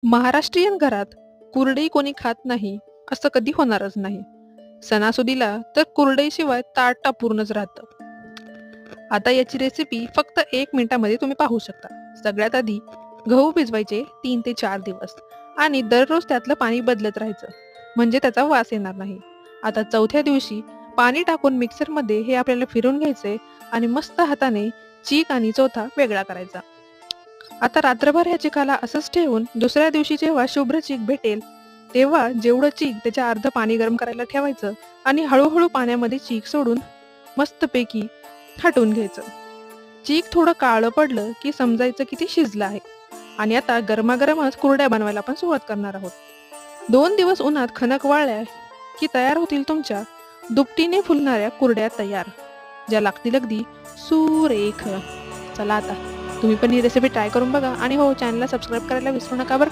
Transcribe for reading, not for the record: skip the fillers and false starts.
महाराष्ट्रीयन घरात कुरडई कोणी खात नाही असं कधी होणारच नाही. सणासुदीला तर कुरडईशिवाय ताट अपूर्णच राहतं. आता याची रेसिपी फक्त 1 मिनिटामध्ये तुम्ही पाहू शकता. सगळ्यात आधी गहू भिजवायचे 3 ते 4 दिवस आणि दररोज त्यातलं पाणी बदलत राहायचं, म्हणजे त्याचा वास येणार नाही. आता चौथ्या दिवशी पाणी टाकून मिक्सरमध्ये हे आपल्याला फिरून घ्यायचे आणि मस्त हाताने चीक आणि चोथा वेगळा करायचा. आता रात्रभर ह्या चिकाला असंच ठेवून दुसऱ्या दिवशी जेव्हा शुभ्र चीक भेटेल तेव्हा जेवढं चीक त्याच्या अर्ध पाणी गरम करायला ठेवायचं आणि हळूहळू पाण्यामध्ये चीक सोडून मस्तपैकी हटवून घ्यायचं. चीक थोडं काळं पडलं की समजायचं की ते शिजलं आहे. आणि आता गरमागरमच कुरड्या बनवायला आपण सुरुवात करणार आहोत. 2 दिवस उन्हात खणक वाळल्या की तयार होतील तुमच्या दुपटीने फुलणाऱ्या कुरड्या तयार, ज्या लागतील अगदी सुरेख. चला आता तुम्ही पण ही रेसिपी ट्राय करून बघा आणि हो, चॅनलला सबस्क्राईब करायला विसरू नका बरं का.